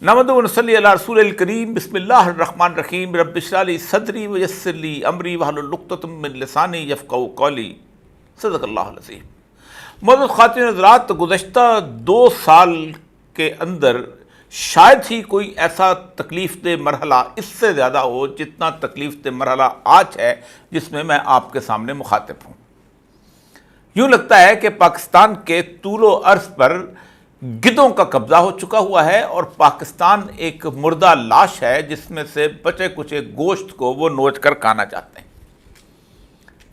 نحمدہ و نصلی علی رسول الکریم بسم اللہ الرحمن الرحیم رب اشرح لی صدری ویسر لی امری واحلل عقدۃ من لسانی یفقہوا قولی صدق اللہ العظیم۔ معزز خواتین حضرات، گزشتہ 2 سال کے اندر شاید ہی کوئی ایسا تکلیف دہ مرحلہ اس سے زیادہ ہو جتنا تکلیف دہ مرحلہ آج ہے جس میں آپ کے سامنے مخاطب ہوں۔ یوں لگتا ہے کہ پاکستان کے طول و عرض پر گدھوں کا قبضہ ہو چکا ہوا ہے اور پاکستان ایک مردہ لاش ہے جس میں سے بچے کچے گوشت کو وہ نوچ کر کھانا چاہتے ہیں۔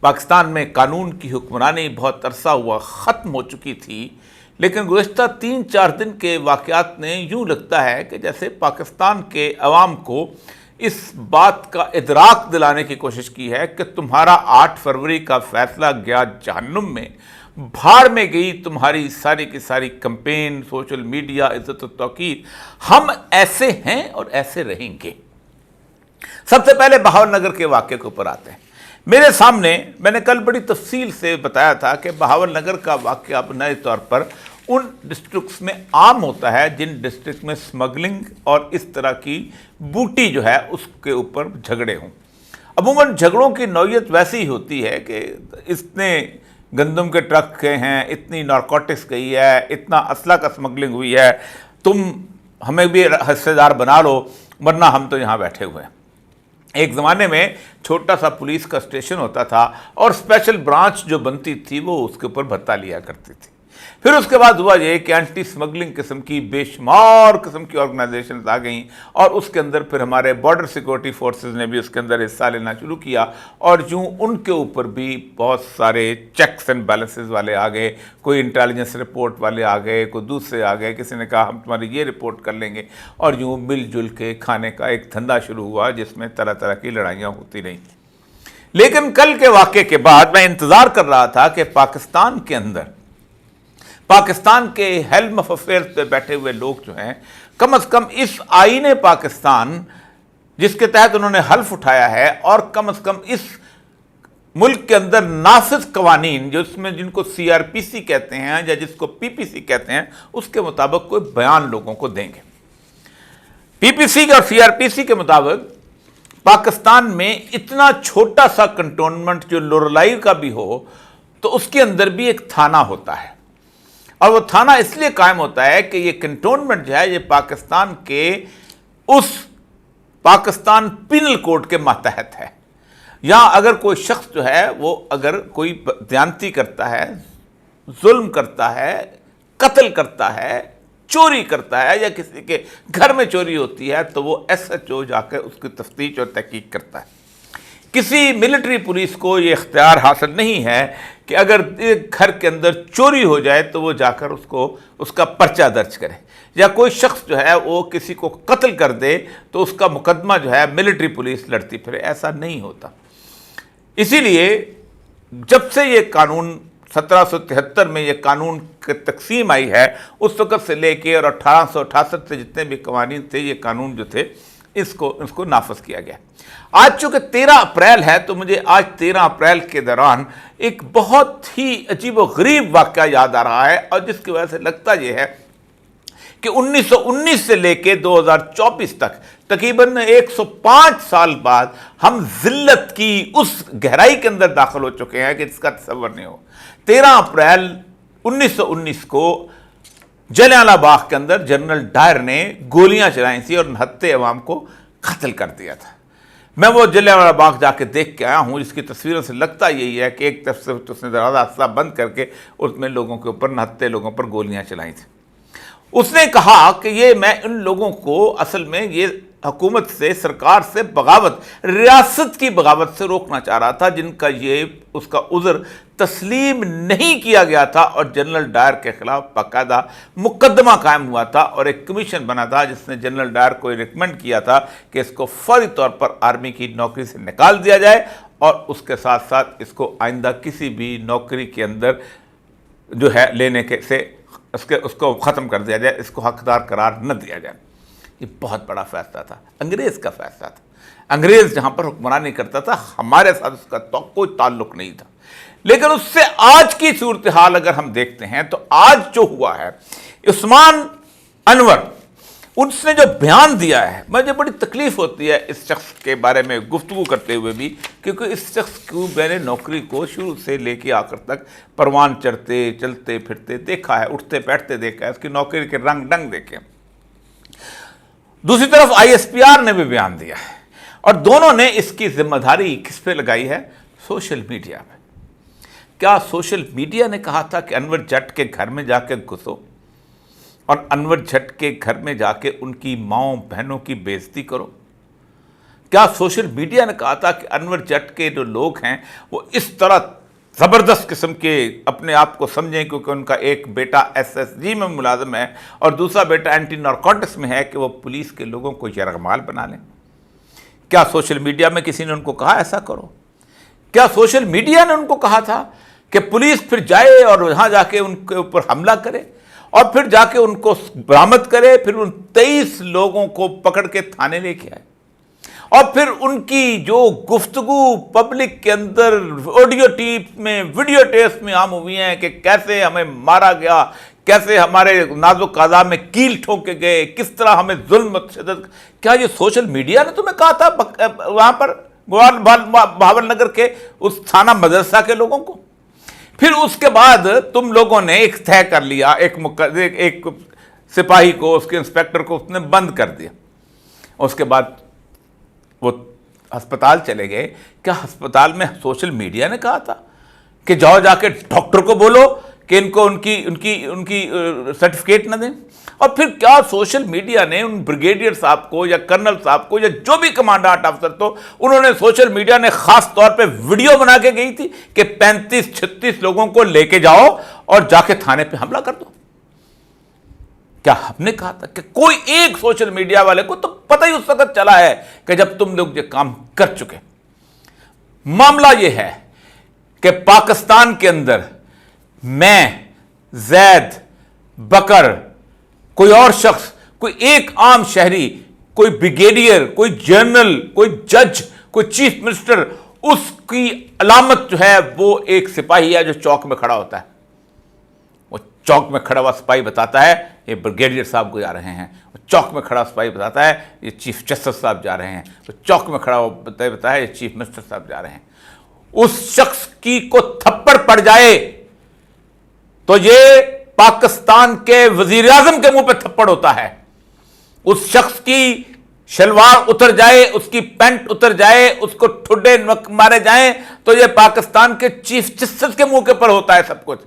پاکستان میں قانون کی حکمرانی بہت عرصہ ہوا ختم ہو چکی تھی، لیکن گزشتہ 3-4 دن کے واقعات نے یوں لگتا ہے کہ جیسے پاکستان کے عوام کو اس بات کا ادراک دلانے کی کوشش کی ہے کہ تمہارا 8 فروری کا فیصلہ گیا جہنم میں، بھاڑ میں گئی تمہاری ساری کی ساری کمپین، سوشل میڈیا، عزت و توقیر، ہم ایسے ہیں اور ایسے رہیں گے۔ سب سے پہلے بہاول نگر کے واقعے کے اوپر آتے ہیں۔ میرے سامنے میں نے کل بڑی تفصیل سے بتایا تھا کہ بہاول نگر کا واقعہ بنیادی طور پر ان ڈسٹرکٹس میں عام ہوتا ہے جن ڈسٹرکٹ میں سمگلنگ اور اس طرح کی بوٹی جو ہے اس کے اوپر جھگڑے ہوں۔ عموماً جھگڑوں کی نوعیت ویسی ہی ہوتی ہے کہ اتنے گندم کے ٹرک گئے ہیں، اتنی نارکوٹکس گئی ہے، اتنا اسلحہ کا سمگلنگ ہوئی ہے، تم ہمیں بھی حصے دار بنا لو ورنہ ہم تو یہاں بیٹھے ہوئے ہیں۔ ایک زمانے میں چھوٹا سا پولیس کا اسٹیشن ہوتا تھا اور اسپیشل برانچ جو بنتی تھی وہ اس کے اوپر بھتہ لیا کرتی تھی۔ پھر اس کے بعد ہوا یہ کہ اینٹی سمگلنگ قسم کی بے شمار قسم کی آرگنائزیشنز آ گئیں اور اس کے اندر پھر ہمارے بارڈر سیکورٹی فورسز نے بھی اس کے اندر حصہ لینا شروع کیا اور یوں ان کے اوپر بھی بہت سارے چیکس اینڈ بیلنسز والے آ گئے، کوئی انٹیلیجنس رپورٹ والے آ گئے، کوئی دوسرے آ گئے، کسی نے کہا ہم تمہاری یہ رپورٹ کر لیں گے، اور یوں مل جل کے کھانے کا ایک دھندا شروع ہوا جس میں طرح طرح کی لڑائیاں ہوتی رہیں۔ لیکن کل کے واقعے کے بعد میں انتظار کر رہا تھا کہ پاکستان کے اندر پاکستان کے ہیلم آف افیئرز پہ بیٹھے ہوئے لوگ جو ہیں کم از کم اس آئین پاکستان جس کے تحت انہوں نے حلف اٹھایا ہے اور کم از کم اس ملک کے اندر نافذ قوانین جن کو CRPC کہتے ہیں یا جس کو PPC کہتے ہیں اس کے مطابق کوئی بیان لوگوں کو دیں گے۔ PPC اور CRPC کے مطابق پاکستان میں اتنا چھوٹا سا کنٹونمنٹ جو لورالائی کا بھی ہو تو اس کے اندر بھی ایک تھانہ ہوتا ہے، اور وہ تھانہ اس لیے قائم ہوتا ہے کہ یہ کنٹونمنٹ جو ہے یہ پاکستان کے اس پاکستان پینل کوڈ کے ماتحت ہے۔ یہاں اگر کوئی شخص جو ہے وہ اگر کوئی زیادتی کرتا ہے، ظلم کرتا ہے، قتل کرتا ہے، چوری کرتا ہے یا کسی کے گھر میں چوری ہوتی ہے تو وہ SHO جا کے اس کی تفتیش اور تحقیق کرتا ہے۔ کسی ملٹری پولیس کو یہ اختیار حاصل نہیں ہے کہ اگر ایک گھر کے اندر چوری ہو جائے تو وہ جا کر اس کا پرچہ درج کرے، یا کوئی شخص جو ہے وہ کسی کو قتل کر دے تو اس کا مقدمہ جو ہے ملٹری پولیس لڑتی پھرے، ایسا نہیں ہوتا۔ اسی لیے جب سے یہ قانون 1773 میں یہ قانون کی تقسیم آئی ہے اس وقت سے لے کے اور 1868 سے جتنے بھی قوانین تھے یہ قانون جو تھے اس کو نافذ کیا گیا۔ آج چونکہ 13 اپریل ہے تو مجھے آج 13 اپریل کے دوران ایک بہت ہی عجیب و غریب واقعہ یاد آ رہا ہے، اور جس کی وجہ سے لگتا یہ ہے کہ 1919 سے لے کے 2024 تک تقریباً 105 سال بعد ہم ذلت کی اس گہرائی کے اندر داخل ہو چکے ہیں کہ جس کا تصور نہیں ہو۔ 13 اپریل 1919 کو جلیانوالہ باغ کے اندر جنرل ڈائر نے گولیاں چلائیں تھیں اور 69 عوام کو قتل کر دیا تھا۔ میں وہ جلیانوالہ باغ جا کے دیکھ کے آیا ہوں، جس کی تصویروں سے لگتا یہی ہے کہ ایک طرف سے اس نے دروازہ بند کر کے اس میں لوگوں کے اوپر 69 لوگوں پر گولیاں چلائی تھیں۔ اس نے کہا کہ یہ میں ان لوگوں کو اصل میں یہ حکومت سے، سرکار سے بغاوت، ریاست کی بغاوت سے روکنا چاہ رہا تھا، جن کا اس کا عذر تسلیم نہیں کیا گیا تھا، اور جنرل ڈائر کے خلاف باقاعدہ مقدمہ قائم ہوا تھا اور ایک کمیشن بنا تھا جس نے جنرل ڈائر کو ریکمنڈ کیا تھا کہ اس کو فوری طور پر آرمی کی نوکری سے نکال دیا جائے اور اس کے ساتھ ساتھ اس کو آئندہ کسی بھی نوکری کے اندر جو ہے لینے کے سے اس کو ختم کر دیا جائے، اس کو حقدار قرار نہ دیا جائے۔ یہ بہت بڑا فیصلہ تھا، انگریز کا فیصلہ تھا۔ انگریز جہاں پر حکمرانی کرتا تھا ہمارے ساتھ اس کا کوئی تعلق نہیں تھا۔ لیکن اس سے آج کی صورتحال اگر ہم دیکھتے ہیں تو آج جو ہوا ہے، عثمان انور اس نے جو بیان دیا ہے، مجھے بڑی تکلیف ہوتی ہے اس شخص کے بارے میں گفتگو کرتے ہوئے بھی، کیونکہ اس شخص کو میں نے نوکری کو شروع سے لے کے آخر تک پروان چڑھتے چلتے پھرتے دیکھا ہے، اٹھتے بیٹھتے دیکھا ہے، اس کی نوکری کے رنگ ڈنگ دیکھے۔ دوسری طرف ISPR نے بھی بیان دیا ہے، اور دونوں نے اس کی ذمہ داری کس پہ لگائی ہے؟ سوشل میڈیا میں۔ کیا سوشل میڈیا نے کہا تھا کہ انور جٹ کے گھر میں جا کے گھسو اور انور جٹ کے گھر میں جا کے ان کی ماؤں بہنوں کی بے عزتی کرو؟ کیا سوشل میڈیا نے کہا تھا کہ انور جٹ کے جو لوگ ہیں وہ اس طرح زبردست قسم کے اپنے آپ کو سمجھیں، کیونکہ ان کا ایک بیٹا SSG میں ملازم ہے اور دوسرا بیٹا اینٹی نارکوٹکس میں ہے، کہ وہ پولیس کے لوگوں کو یرغمال بنا لیں؟ کیا سوشل میڈیا میں کسی نے ان کو کہا ایسا کرو؟ کیا سوشل میڈیا نے ان کو کہا تھا کہ پولیس پھر جائے اور وہاں جا کے ان کے اوپر حملہ کرے اور پھر جا کے ان کو برآمد کرے، پھر ان 23 لوگوں کو پکڑ کے تھانے لے کے آئے، اور پھر ان کی جو گفتگو پبلک کے اندر آڈیو ٹیپ میں ویڈیو ٹیپ میں عام ہوئی ہیں کہ کیسے ہمیں مارا گیا، کیسے ہمارے نازک اعضاء میں کیل ٹھوکے گئے، کس طرح ہمیں ظلم شدت؟ کیا یہ سوشل میڈیا نے تمہیں کہا تھا وہاں پر بہاول نگر کے اس تھانہ مدرسہ کے لوگوں کو؟ پھر اس کے بعد تم لوگوں نے ایک طے کر لیا، ایک سپاہی کو، اس کے انسپیکٹر کو اس نے بند کر دیا، اس کے بعد وہ ہسپتال چلے گئے۔ کیا ہسپتال میں سوشل میڈیا نے کہا تھا کہ جاؤ جا کے ڈاکٹر کو بولو کہ ان کو ان کی سرٹیفکیٹ نہ دیں؟ اور پھر کیا سوشل میڈیا نے ان بریگیڈیئر صاحب کو یا کرنل صاحب کو یا جو بھی کمانڈنٹ افسر تو انہوں نے سوشل میڈیا نے خاص طور پہ ویڈیو بنا کے گئی تھی کہ 35-36 لوگوں کو لے کے جاؤ اور جا کے تھانے پہ حملہ کر دو؟ کیا ہم نے کہا تھا کہ کوئی ایک سوشل میڈیا والے کو تو پتہ ہی اس وقت چلا ہے کہ جب تم لوگ یہ کام کر چکے؟ معاملہ یہ ہے کہ پاکستان کے اندر میں، زید، بکر، کوئی اور شخص، کوئی ایک عام شہری، کوئی بریگیڈیئر، کوئی جنرل، کوئی جج، کوئی چیف منسٹر، اس کی علامت جو ہے وہ ایک سپاہی ہے جو چوک میں کھڑا ہوتا ہے۔ وہ چوک میں کھڑا ہوا سپاہی بتاتا ہے یہ بریگیڈیئر صاحب کو جا رہے ہیں، وہ چوک میں کھڑا سپاہی بتاتا ہے یہ چیف جسٹس صاحب جا رہے ہیں، وہ چوک میں کھڑا بتاتا ہے یہ چیف منسٹر صاحب جا رہے ہیں۔ اس شخص کی کو تھپڑ پڑ جائے تو یہ پاکستان کے وزیر اعظم کے منہ پہ تھپڑ ہوتا ہے۔ اس شخص کی شلوار اتر جائے، اس کی پینٹ اتر جائے، اس کو ٹھڈے مارے جائیں تو یہ پاکستان کے چیف جسٹس کے منہ کے پر ہوتا ہے سب کچھ۔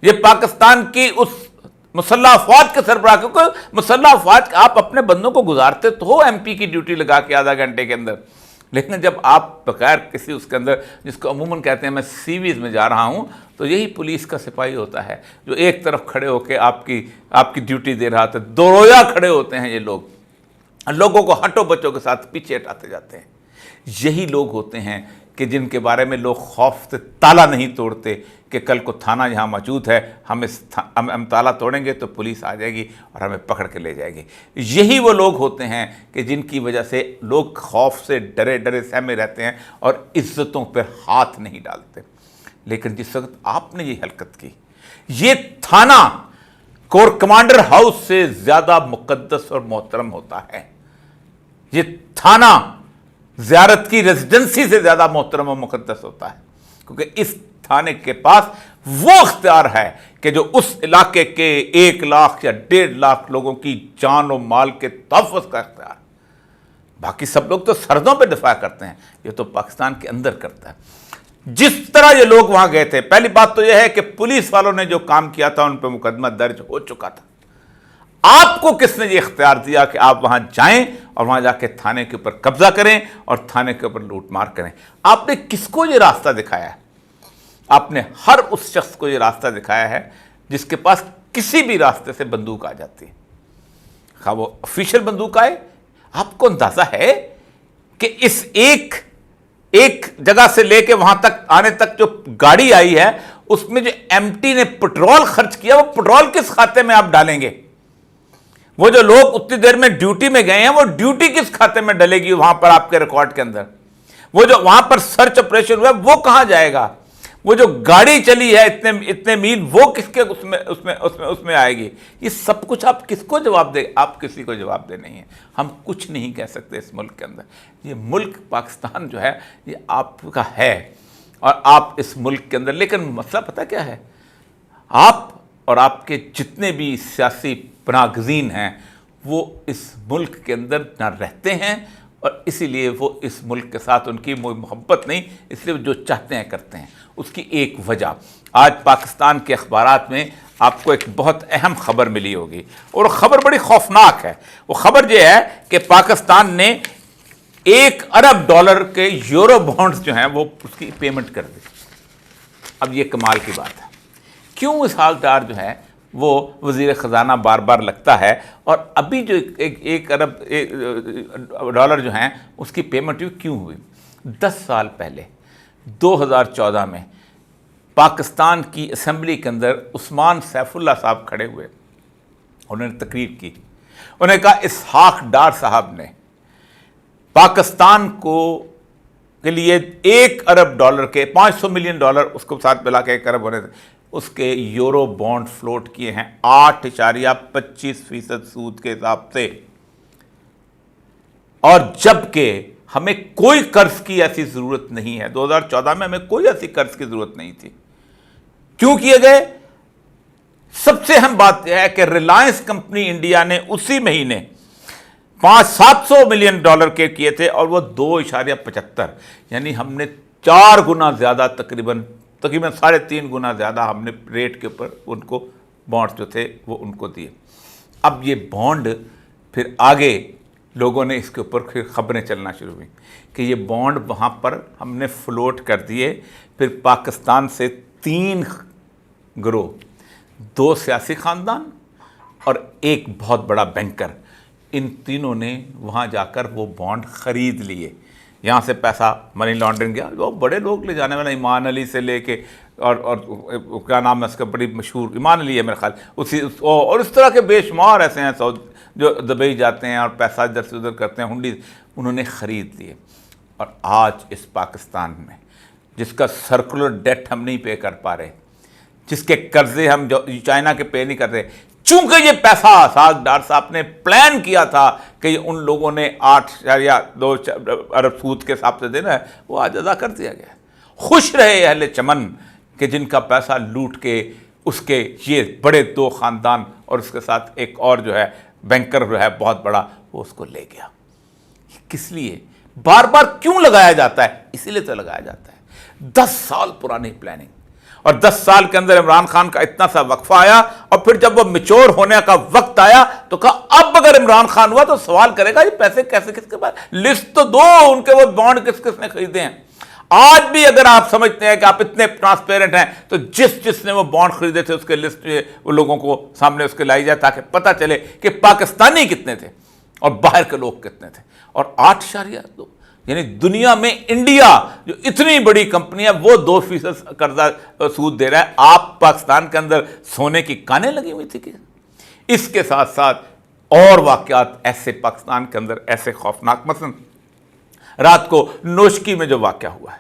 یہ پاکستان کی اس مسلح افواج کے سربراہ، کیونکہ مسلح افواج آپ اپنے بندوں کو گزارتے تو ہو MP کی ڈیوٹی لگا کے آدھا گھنٹے کے اندر، لیکن جب آپ بغیر کسی اس کے اندر، جس کو عموماً کہتے ہیں میں سیویز میں جا رہا ہوں، تو یہی پولیس کا سپاہی ہوتا ہے جو ایک طرف کھڑے ہو کے آپ کی ڈیوٹی دے رہا تھا۔ دو رویا کھڑے ہوتے ہیں یہ لوگ، لوگوں کو ہٹو بچوں کے ساتھ پیچھے ہٹاتے جاتے ہیں۔ یہی لوگ ہوتے ہیں کہ جن کے بارے میں لوگ خوف سے تالا نہیں توڑتے کہ کل کو تھانہ یہاں موجود ہے، ہم تالا توڑیں گے تو پولیس آ جائے گی اور ہمیں پکڑ کے لے جائے گی۔ یہی وہ لوگ ہوتے ہیں کہ جن کی وجہ سے لوگ خوف سے ڈرے ڈرے سہمے رہتے ہیں اور عزتوں پر ہاتھ نہیں ڈالتے۔ لیکن جس وقت آپ نے یہ حرکت کی، یہ تھانہ کور کمانڈر ہاؤس سے زیادہ مقدس اور محترم ہوتا ہے، یہ تھانہ زیارت کی ریزیڈنسی سے زیادہ محترم و مقدس ہوتا ہے، کیونکہ اس تھانے کے پاس وہ اختیار ہے کہ جو اس علاقے کے 1 لاکھ یا 1.5 لاکھ لوگوں کی جان و مال کے تحفظ کا اختیار۔ باقی سب لوگ تو سرحدوں پہ دفاع کرتے ہیں، یہ تو پاکستان کے اندر کرتا ہے۔ جس طرح یہ لوگ وہاں گئے تھے، پہلی بات تو یہ ہے کہ پولیس والوں نے جو کام کیا تھا ان پہ مقدمہ درج ہو چکا تھا۔ آپ کو کس نے یہ اختیار دیا کہ آپ وہاں جائیں اور وہاں جا کے تھانے کے اوپر قبضہ کریں اور تھانے کے اوپر لوٹ مار کریں؟ آپ نے کس کو یہ راستہ دکھایا ہے؟ آپ نے ہر اس شخص کو یہ راستہ دکھایا ہے جس کے پاس کسی بھی راستے سے بندوق آ جاتی ہے، خواہ وہ آفیشیل بندوق آئے۔ آپ کو اندازہ ہے کہ اس ایک جگہ سے لے کے وہاں تک آنے تک جو گاڑی آئی ہے، اس میں جو MT نے پٹرول خرچ کیا، وہ پٹرول کس کھاتے میں آپ ڈالیں گے؟ وہ جو لوگ اتنی دیر میں ڈیوٹی میں گئے ہیں، وہ ڈیوٹی کس کھاتے میں ڈلے گی وہاں پر آپ کے ریکارڈ کے اندر؟ وہ جو وہاں پر سرچ آپریشن ہوا ہے وہ کہاں جائے گا؟ وہ جو گاڑی چلی ہے اتنے میل، وہ کس کے اس میں آئے گی؟ یہ سب کچھ آپ کس کو جواب دے؟ آپ کسی کو جواب دے نہیں ہے. ہم کچھ نہیں کہہ سکتے اس ملک کے اندر. یہ ملک پاکستان جو ہے یہ آپ کا ہے اور آپ اس ملک کے اندر، لیکن مسئلہ پتہ کیا ہے؟ آپ اور آپ کے جتنے بھی سیاسی پناہ گزین ہیں وہ اس ملک کے اندر نہ رہتے ہیں، اور اسی لیے وہ اس ملک کے ساتھ ان کی محبت نہیں، اس لیے وہ جو چاہتے ہیں کرتے ہیں. اس کی ایک وجہ، آج پاکستان کے اخبارات میں آپ کو ایک بہت اہم خبر ملی ہوگی، اور خبر بڑی خوفناک ہے. وہ خبر یہ ہے کہ پاکستان نے $1 ارب کے یورو بانڈز جو ہیں وہ اس کی پیمنٹ کر دی. اب یہ کمال کی بات ہے. کیوں اس حالدار جو ہے وہ وزیر خزانہ بار بار لگتا ہے، اور ابھی جو $1 ارب جو ہیں اس کی پیمنٹ کیوں ہوئی؟ 10 سال پہلے 2014 میں پاکستان کی اسمبلی کے اندر عثمان سیف اللہ صاحب کھڑے ہوئے، انہوں نے تقریر کی. انہوں نے کہا اسحاق ڈار صاحب نے پاکستان کے لیے $1 ارب کے $500 ملین اس کو ساتھ ملا کے 1 ارب ہونے تھے، اس کے یورو بانڈ فلوٹ کیے ہیں 8.25% سود کے حساب سے. اور جبکہ ہمیں کوئی قرض کی ایسی ضرورت نہیں ہے، 2014 میں ہمیں کوئی ایسی قرض کی ضرورت نہیں تھی. کیوں کیے گئے؟ سب سے اہم بات یہ ہے کہ ریلائنس کمپنی انڈیا نے اسی مہینے $700 ملین کے کیے تھے، اور وہ 2.75، یعنی ہم نے 4 گنا زیادہ، تقریباً 3.5 گنا زیادہ ہم نے ریٹ کے اوپر ان کو بانڈ جو تھے وہ ان کو دیے. اب یہ بانڈ پھر آگے لوگوں نے اس کے اوپر پھر خبریں چلنا شروع ہوئیں کہ یہ بانڈ وہاں پر ہم نے فلوٹ کر دیے. پھر پاکستان سے 3 گروہ، 2 سیاسی خاندان اور ایک بہت بڑا بینکر، ان تینوں نے وہاں جا کر وہ بانڈ خرید لیے. یہاں سے پیسہ منی لانڈرنگ گیا، وہ بڑے لوگ لے جانے والے، ایمان علی سے لے کے اور کیا نام ہے اس کا، بڑی مشہور ایمان علی ہے میرے خیال، اور اس طرح کے بے شمار ایسے ہیں جو دبئی جاتے ہیں اور پیسہ ادھر سے ادھر کرتے ہیں، ہنڈی انہوں نے خرید لیے. اور آج اس پاکستان میں جس کا سرکولر ڈیٹ ہم نہیں پے کر پا رہے، جس کے قرضے ہم جو چائنا کے پے نہیں کر رہے، چونکہ یہ پیسہ اسحاق ڈار صاحب نے پلان کیا تھا کہ ان لوگوں نے 8.2 ارب سود کے حساب سے دینا ہے، وہ آج ادا کر دیا گیا. خوش رہے اہل چمن کہ جن کا پیسہ لوٹ کے اس کے یہ بڑے 2 خاندان اور اس کے ساتھ ایک اور جو ہے بینکر جو ہے بہت بڑا، وہ اس کو لے گیا. کس لیے بار بار کیوں لگایا جاتا ہے؟ اسی لیے تو لگایا جاتا ہے 10 سال پرانی پلاننگ. اور 10 سال کے اندر عمران خان کا اتنا سا وقفہ آیا، اور پھر جب وہ میچور ہونے کا وقت آیا تو کہا اب اگر عمران خان ہوا تو سوال کرے گا یہ پیسے کیسے، کس کے پاس، لسٹ تو دو ان کے، وہ بانڈ کس کس نے خریدے ہیں. آج بھی اگر آپ سمجھتے ہیں کہ آپ اتنے ٹرانسپیرنٹ ہیں تو جس نے وہ بانڈ خریدے تھے اس کے لسٹ وہ لوگوں کو سامنے اس کے لائی جائے تاکہ پتہ چلے کہ پاکستانی کتنے تھے اور باہر کے لوگ کتنے تھے. اور 8.2، یعنی دنیا میں انڈیا جو اتنی بڑی کمپنی ہے وہ 2% قرضہ سود دے رہا ہے. آپ پاکستان کے اندر سونے کی کانیں لگی ہوئی تھی کہ اس کے ساتھ ساتھ اور واقعات ایسے پاکستان کے اندر ایسے خوفناک، مثلا رات کو نوشکی میں جو واقعہ ہوا ہے،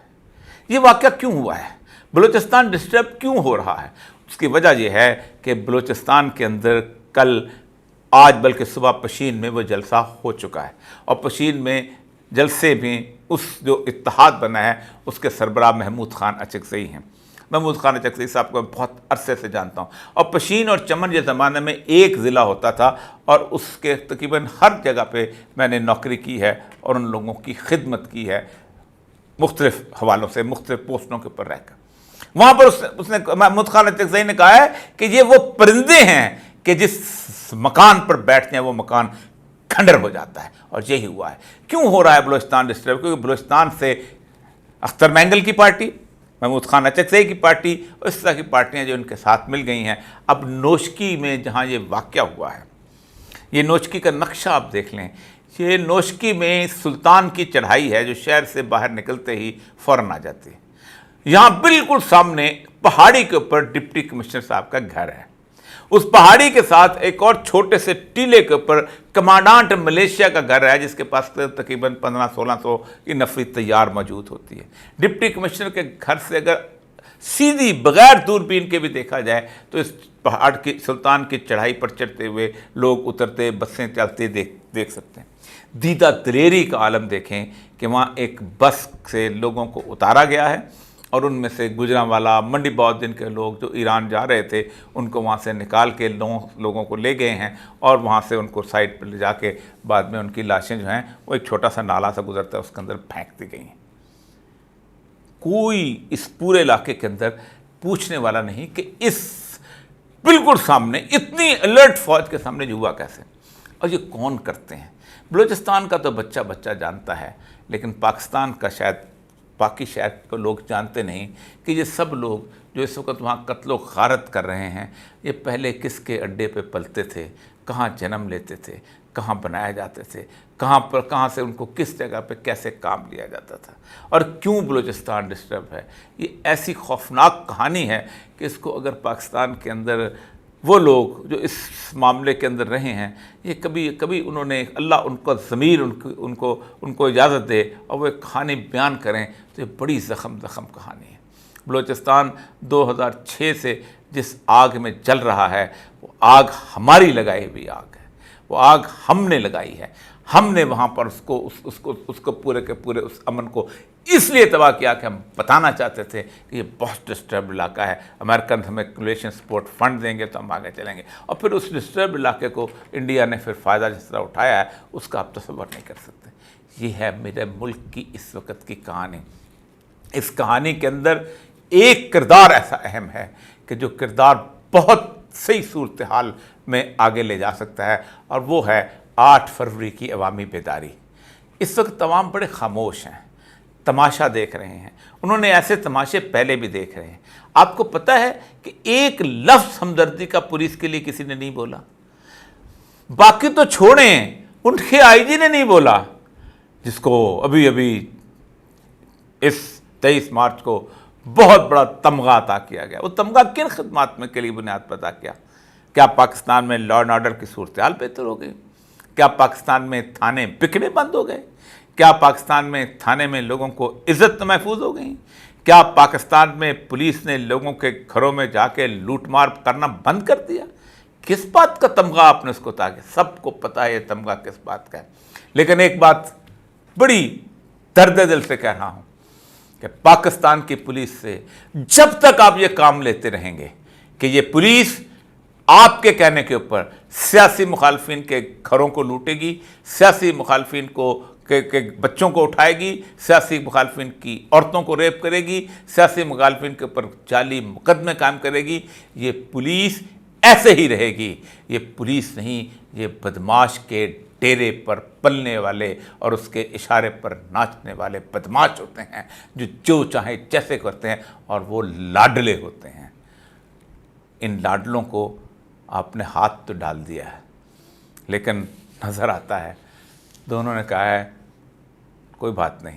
یہ واقعہ کیوں ہوا ہے؟ بلوچستان ڈسٹرب کیوں ہو رہا ہے؟ اس کی وجہ یہ ہے کہ بلوچستان کے اندر کل، آج بلکہ صبح پشین میں وہ جلسہ ہو چکا ہے، اور پشین میں جلسے میں اس جو اتحاد بنا ہے اس کے سربراہ محمود خان اچکزئی ہیں. محمود خان اچکزئی صاحب کو میں بہت عرصے سے جانتا ہوں، اور پشین اور چمن یہ زمانے میں ایک ضلع ہوتا تھا، اور اس کے تقریباً ہر جگہ پہ میں نے نوکری کی ہے اور ان لوگوں کی خدمت کی ہے مختلف حوالوں سے، مختلف پوسٹوں کے اوپر رہ کر. وہاں پر اس نے محمود خان اچکزئی نے کہا ہے کہ یہ وہ پرندے ہیں کہ جس مکان پر بیٹھتے ہیں وہ مکان کھنڈر ہو جاتا ہے، اور یہی ہوا ہے. کیوں ہو رہا ہے بلوچستان ڈسٹرب؟ کیونکہ بلوچستان سے اختر مینگل کی پارٹی، محمود خان اچکزئی کی پارٹی اور اس طرح کی پارٹیاں جو ان کے ساتھ مل گئی ہیں. اب نوشکی میں جہاں یہ واقعہ ہوا ہے، یہ نوشکی کا نقشہ آپ دیکھ لیں. یہ نوشکی میں سلطان کی چڑھائی ہے جو شہر سے باہر نکلتے ہی فوراً آ جاتی ہے. یہاں بالکل سامنے پہاڑی کے اوپر ڈپٹی کمشنر صاحب کا گھر ہے. اس پہاڑی کے ساتھ ایک اور چھوٹے سے ٹیلے کے اوپر کمانڈانٹ ملیشیا کا گھر ہے جس کے پاس تقریباً 1500-1600 کی نفری تیار موجود ہوتی ہے. ڈپٹی کمشنر کے گھر سے اگر سیدھی بغیر دوربین کے بھی دیکھا جائے تو اس پہاڑ کی سلطان کی چڑھائی پر چڑھتے ہوئے لوگ اترتے، بسیں چلتے دیکھ سکتے ہیں۔ دیدہ دلیری کا عالم دیکھیں کہ وہاں ایک بس سے لوگوں کو اتارا گیا ہے اور ان میں سے گجرانوالا، منڈی بہادر کے لوگ جو ایران جا رہے تھے ان کو وہاں سے نکال کے لوگوں کو لے گئے ہیں اور وہاں سے ان کو سائٹ پر لے جا کے بعد میں ان کی لاشیں جو ہیں وہ ایک چھوٹا سا نالا سا گزرتا ہے اس کے اندر پھینک دی گئی ہیں۔ کوئی اس پورے علاقے کے اندر پوچھنے والا نہیں کہ اس بالکل سامنے اتنی الرٹ فوج کے سامنے یہ ہوا کیسے اور یہ کون کرتے ہیں۔ بلوچستان کا تو بچہ بچہ جانتا ہے، لیکن پاکستان کا شاید باقی شہر کے لوگ جانتے نہیں کہ یہ سب لوگ جو اس وقت وہاں قتل و غارت کر رہے ہیں یہ پہلے کس کے اڈے پہ پلتے تھے، کہاں جنم لیتے تھے، کہاں بنائے جاتے تھے، کہاں سے ان کو کس جگہ پہ کیسے کام لیا جاتا تھا اور کیوں بلوچستان ڈسٹرب ہے۔ یہ ایسی خوفناک کہانی ہے کہ اس کو اگر پاکستان کے اندر وہ لوگ جو اس معاملے کے اندر رہے ہیں یہ کبھی انہوں نے اللہ ان کا ضمیر ان کو اجازت دے اور وہ ایک کہانی بیان کریں تو یہ بڑی زخم کہانی ہے۔ بلوچستان 2006 سے جس آگ میں جل رہا ہے وہ آگ ہماری لگائی ہوئی آگ ہے، وہ آگ ہم نے لگائی ہے۔ ہم نے وہاں پر اس کو پورے کے پورے اس امن کو اس لیے تباہ کیا کہ ہم بتانا چاہتے تھے کہ یہ بہت ڈسٹربڈ علاقہ ہے، امریکن ہمیں کولیشن سپورٹ فنڈ دیں گے تو ہم آگے چلیں گے، اور پھر اس ڈسٹربڈ علاقے کو انڈیا نے پھر فائدہ جس طرح اٹھایا ہے اس کا آپ تصور نہیں کر سکتے۔ یہ ہے میرے ملک کی اس وقت کی کہانی۔ اس کہانی کے اندر ایک کردار ایسا اہم ہے کہ جو کردار بہت صحیح صورتحال میں آگے لے جا سکتا ہے، اور وہ ہے 8 فروری کی عوامی بیداری۔ اس وقت تمام بڑے خاموش ہیں، تماشا دیکھ رہے ہیں، انہوں نے ایسے تماشے پہلے بھی دیکھ رہے ہیں۔ آپ کو پتہ ہے کہ ایک لفظ ہمدردی کا پولیس کے لیے کسی نے نہیں بولا، باقی تو چھوڑیں ان کے آئی جی نے نہیں بولا، جس کو ابھی اس 23 مارچ کو بہت بڑا تمغہ عطا کیا گیا۔ وہ تمغہ کن خدمات میں کے لیے بنیاد پر عطا کیا؟ کیا پاکستان میں لا اینڈ آرڈر کی صورتحال بہتر ہو گئی؟ کیا پاکستان میں تھانے بکنے بند ہو گئے؟ کیا پاکستان میں تھانے میں لوگوں کو عزت محفوظ ہو گئی؟ کیا پاکستان میں پولیس نے لوگوں کے گھروں میں جا کے لوٹ مار کرنا بند کر دیا؟ کس بات کا تمغہ آپ نے اس کو عطا کیا؟ سب کو پتہ ہے یہ تمغہ کس بات کا ہے۔ لیکن ایک بات بڑی درد دل سے کہہ رہا ہوں کہ پاکستان کی پولیس سے جب تک آپ یہ کام لیتے رہیں گے کہ یہ پولیس آپ کے کہنے کے اوپر سیاسی مخالفین کے گھروں کو لوٹے گی، سیاسی مخالفین کے بچوں کو اٹھائے گی، سیاسی مخالفین کی عورتوں کو ریپ کرے گی، سیاسی مخالفین کے اوپر جعلی مقدمے قائم کرے گی، یہ پولیس ایسے ہی رہے گی۔ یہ پولیس نہیں، یہ بدماش کے ڈیرے پر پلنے والے اور اس کے اشارے پر ناچنے والے بدماش ہوتے ہیں جو چاہیں جیسے کرتے ہیں، اور وہ لاڈلے ہوتے ہیں۔ ان لاڈلوں کو آپ نے ہاتھ تو ڈال دیا ہے، لیکن نظر آتا ہے دونوں نے کہا ہے کوئی بات نہیں،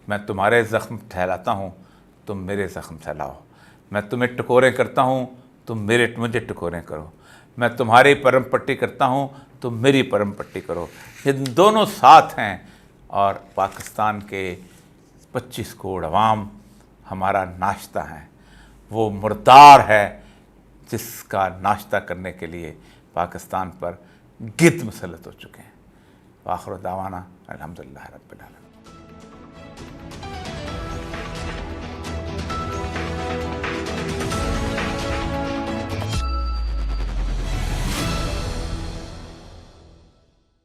میں تمہارے زخم پھیلاتا ہوں، تم میرے زخم پھیلاؤ، میں تمہیں ٹکوریں کرتا ہوں، تم مجھے ٹکوریں کرو، میں تمہاری پرم پٹی کرتا ہوں، تم میری پرم پٹی کرو۔ یہ دونوں ساتھ ہیں، اور پاکستان کے 25 کروڑ عوام ہمارا ناشتہ ہیں، وہ مردار ہے جس کا ناشتہ کرنے کے لیے پاکستان پر گدھ مسلط ہو چکے ہیں۔ وآخر دعوانا الحمدللہ رب العالمین۔